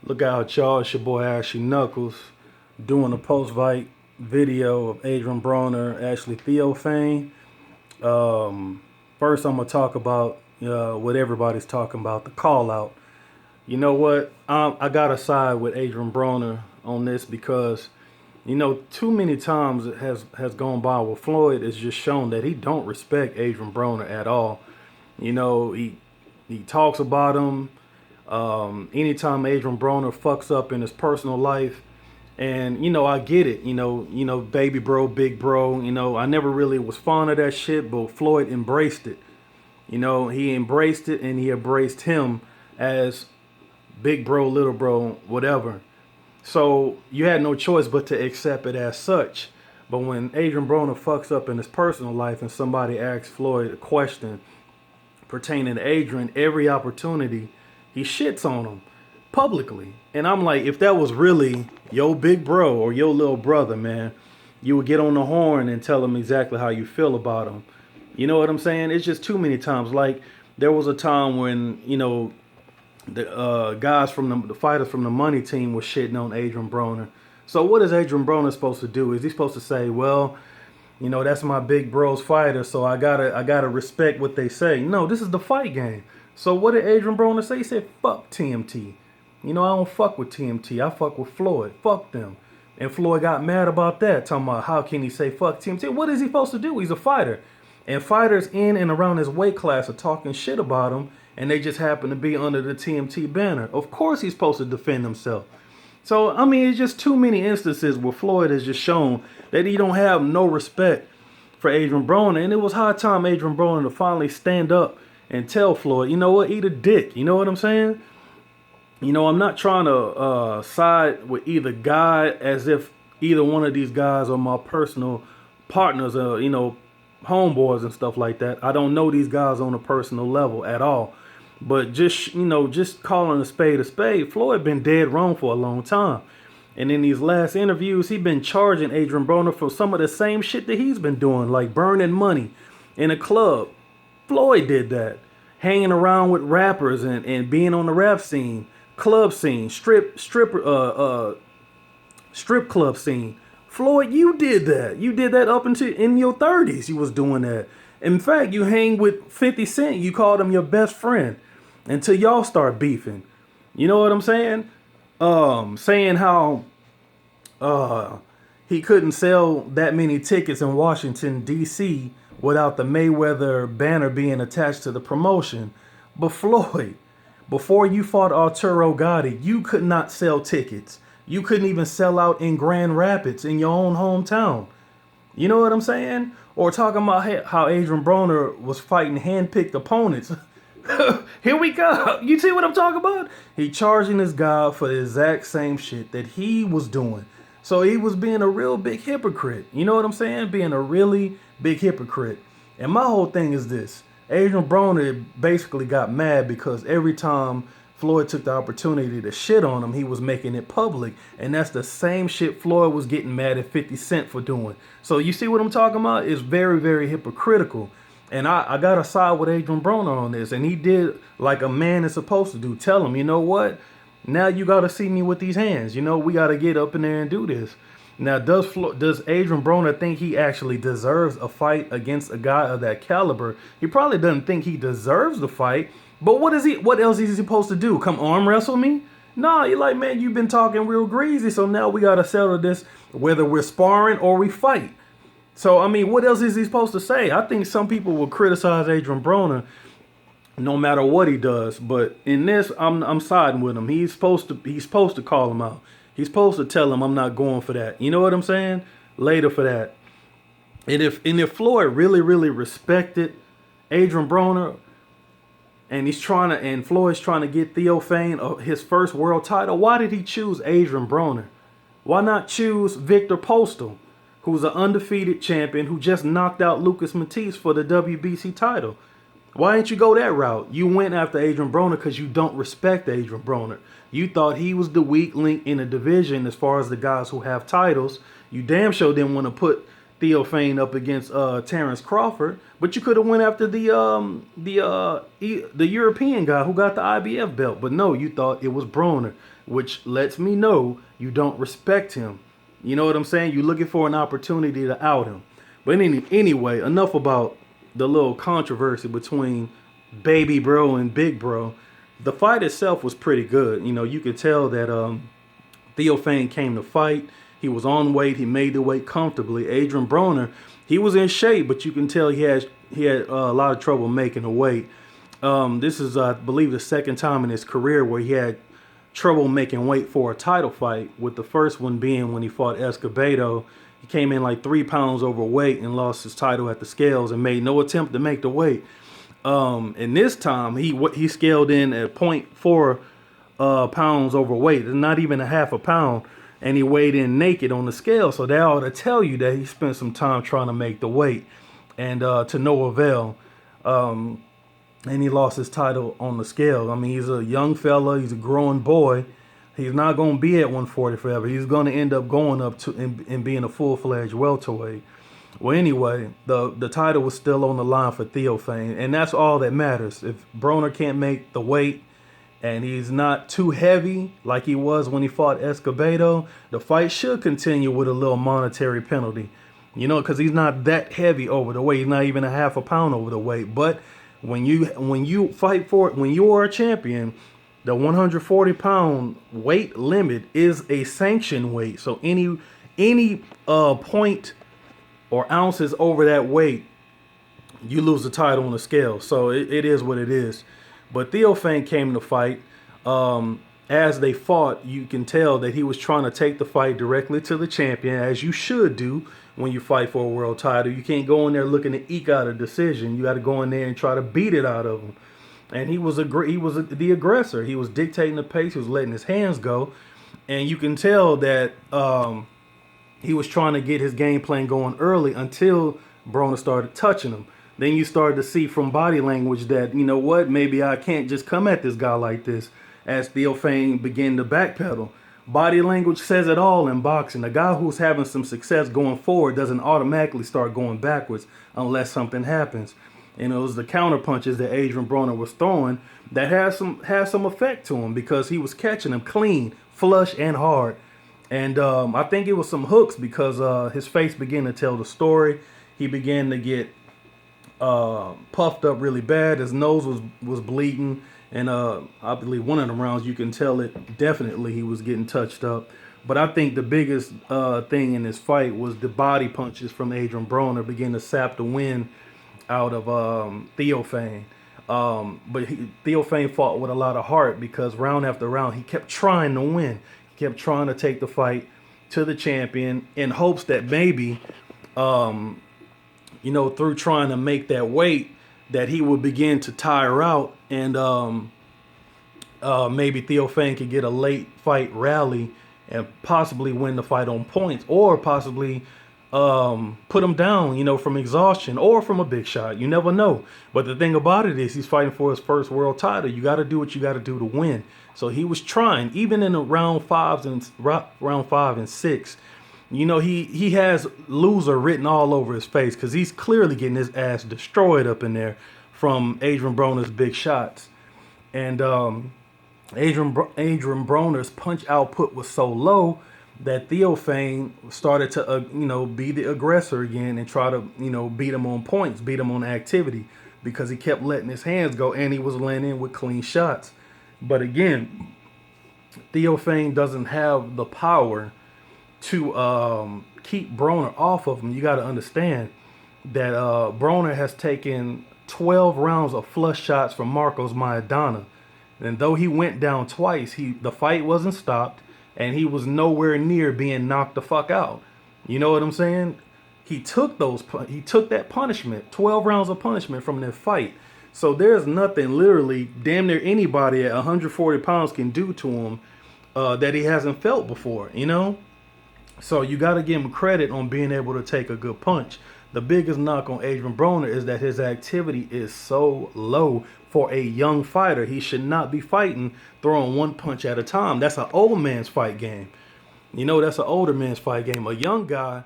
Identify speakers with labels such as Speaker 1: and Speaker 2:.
Speaker 1: Look out, y'all. It's your boy Ashley Knuckles doing a post-fight video of Adrian Broner, actually Theophane. First, I'm going to talk about what everybody's talking about, the call out. You know what? I got to side with Adrian Broner on this because, too many times it has gone by where Floyd has just shown that he don't respect Adrian Broner at all. He talks about him. Anytime Adrian Broner fucks up in his personal life, and I get it. Baby bro, big bro. I never really was fond of that shit, but Floyd embraced it. He embraced it, and he embraced him as big bro, little bro, whatever. So you had no choice but to accept it as such. But when Adrian Broner fucks up in his personal life, and somebody asks Floyd a question pertaining to Adrian, every opportunity he shits on him publicly. And I'm like, if that was really your big bro or your little brother, man, you would get on the horn and tell him exactly how you feel about him. You know what I'm saying? It's just too many times. Like, there was a time when, the guys from the fighters from the money team was shitting on Adrian Broner. So what is Adrian Broner supposed to do? Is he supposed to say, well, that's my big bro's fighter, so I gotta respect what they say? No, this is the fight game. So what did Adrian Broner say? He said, fuck TMT. I don't fuck with TMT. I fuck with Floyd. Fuck them. And Floyd got mad about that, talking about how can he say fuck TMT? What is he supposed to do? He's a fighter. And fighters in and around his weight class are talking shit about him, and they just happen to be under the TMT banner. Of course he's supposed to defend himself. So, it's just too many instances where Floyd has just shown that he don't have no respect for Adrian Broner. And it was high time Adrian Broner to finally stand up and tell Floyd, you know what, eat a dick. You know what I'm saying? I'm not trying to side with either guy as if either one of these guys are my personal partners, homeboys and stuff like that. I don't know these guys on a personal level at all. But just calling a spade, Floyd been dead wrong for a long time. And in these last interviews, he been charging Adrian Broner for some of the same shit that he's been doing, like burning money in a club. Floyd did that. Hanging around with rappers and being on the rap scene, club scene, strip club scene. Floyd, you did that. You did that up until in your 30s. You was doing that. In fact, you hang with 50 Cent. You called him your best friend until y'all start beefing. You know what I'm saying? Saying how he couldn't sell that many tickets in Washington, D.C. without the Mayweather banner being attached to the promotion. But Floyd, before you fought Arturo Gotti, you could not sell tickets. You couldn't even sell out in Grand Rapids, in your own hometown. You know what I'm saying? Or talking about how Adrian Broner was fighting hand-picked opponents. Here we go. You see what I'm talking about? He charging this guy for the exact same shit that he was doing. So he was being a real big hypocrite. You know what I'm saying? Being a really big hypocrite. And my whole thing is this. Adrian Broner basically got mad because every time Floyd took the opportunity to shit on him, he was making it public. And that's the same shit Floyd was getting mad at 50 Cent for doing. So you see what I'm talking about? It's very, very hypocritical. And I got to side with Adrian Broner on this. And he did like a man is supposed to do. Tell him, you know what? Now you got to see me with these hands. We got to get up in there and do this. Now, does Adrian Broner think he actually deserves a fight against a guy of that caliber? He probably doesn't think he deserves the fight. But what else is he supposed to do? Come arm wrestle me? Nah, you're like, man, you've been talking real greasy. So now we got to settle this whether we're sparring or we fight. So, what else is he supposed to say? I think some people will criticize Adrian Broner no matter what he does. But in this, I'm siding with him. He's supposed to call him out. He's supposed to tell him I'm not going for that. You know what I'm saying? Later for that. And if Floyd really, really respected Adrian Broner, and Floyd's trying to get Theophane his first world title, why did he choose Adrian Broner? Why not choose Victor Postal, who's an undefeated champion who just knocked out Lucas Matisse for the WBC title? Why didn't you go that route? You went after Adrian Broner because you don't respect Adrian Broner. You thought he was the weak link in the division as far as the guys who have titles. You damn sure didn't want to put Theophane up against Terrence Crawford, but you could have went after the European guy who got the IBF belt. But no, you thought it was Broner, which lets me know you don't respect him. You know what I'm saying? You're looking for an opportunity to out him. But anyway, enough about the little controversy between Baby Bro and Big Bro. The fight itself was pretty good. You know, you could tell that Theophane came to fight. He was on weight. He made the weight comfortably. Adrian Broner, he was in shape, but you can tell he had a lot of trouble making the weight. This is, I believe, the second time in his career where he had trouble making weight for a title fight, with the first one being when he fought Escobedo. He came in like 3 pounds overweight and lost his title at the scales and made no attempt to make the weight. And this time he scaled in at 0.4 pounds overweight, not even a half a pound, and he weighed in naked on the scale. So that ought to tell you that he spent some time trying to make the weight, and to no avail. And he lost his title on the scale. I mean, he's a young fella. He's a growing boy. He's not going to be at 140 forever. He's going to end up going up to and being a full-fledged welterweight. Well, anyway, the title was still on the line for Theophane, and that's all that matters. If Broner can't make the weight and he's not too heavy like he was when he fought Escobedo, the fight should continue with a little monetary penalty. You know, because he's not that heavy over the weight. He's not even a half a pound over the weight. But when you fight for it, when you are a champion, the 140-pound weight limit is a sanctioned weight. So any point or ounces over that weight, you lose the title on the scale. So it is what it is. But Theophane came to fight. As they fought, you can tell that he was trying to take the fight directly to the champion, as you should do when you fight for a world title. You can't go in there looking to eke out a decision. You got to go in there and try to beat it out of him. And he was the aggressor. He was dictating the pace. He was letting his hands go. And you can tell that he was trying to get his game plan going early until Broner started touching him. Then you started to see from body language that, you know what, maybe I can't just come at this guy like this, as Theophane began to backpedal. Body language says it all in boxing. A guy who's having some success going forward doesn't automatically start going backwards unless something happens. And it was the counter punches that Adrian Broner was throwing that had some effect to him, because he was catching them clean, flush, and hard. And I think it was some hooks, because his face began to tell the story. He began to get puffed up really bad. His nose was bleeding, and I believe one of the rounds you can tell it definitely he was getting touched up. But I think the biggest thing in this fight was the body punches from Adrian Broner began to sap the wind out of Theophane. But Theophane fought with a lot of heart, because round after round he kept trying to win. He kept trying to take the fight to the champion in hopes that maybe you know, through trying to make that weight, that he would begin to tire out, and maybe Theophane could get a late fight rally and possibly win the fight on points, or possibly put him down, you know, from exhaustion or from a big shot. You never know. But the thing about it is, he's fighting for his first world title. You got to do what you got to do to win. So he was trying, even in the round 5 and 6. You know, he has loser written all over his face, because he's clearly getting his ass destroyed up in there from Adrian Broner's big shots. And Adrian Broner's punch output was so low that Theophane started to, you know, be the aggressor again and try to, you know, beat him on points, beat him on activity, because he kept letting his hands go and he was landing with clean shots. But again, Theophane doesn't have the power to keep Broner off of him. You got to understand that Broner has taken 12 rounds of flush shots from Marcos Maidana. And though he went down twice, the fight wasn't stopped, and he was nowhere near being knocked the fuck out. You know what I'm saying? He took that punishment, 12 rounds of punishment from that fight. So there's nothing literally damn near anybody at 140 pounds can do to him that he hasn't felt before, you know? So you got to give him credit on being able to take a good punch. The biggest knock on Adrian Broner is that his activity is so low for a young fighter. He should not be fighting throwing one punch at a time. That's an old man's fight game. You know, that's an older man's fight game. A young guy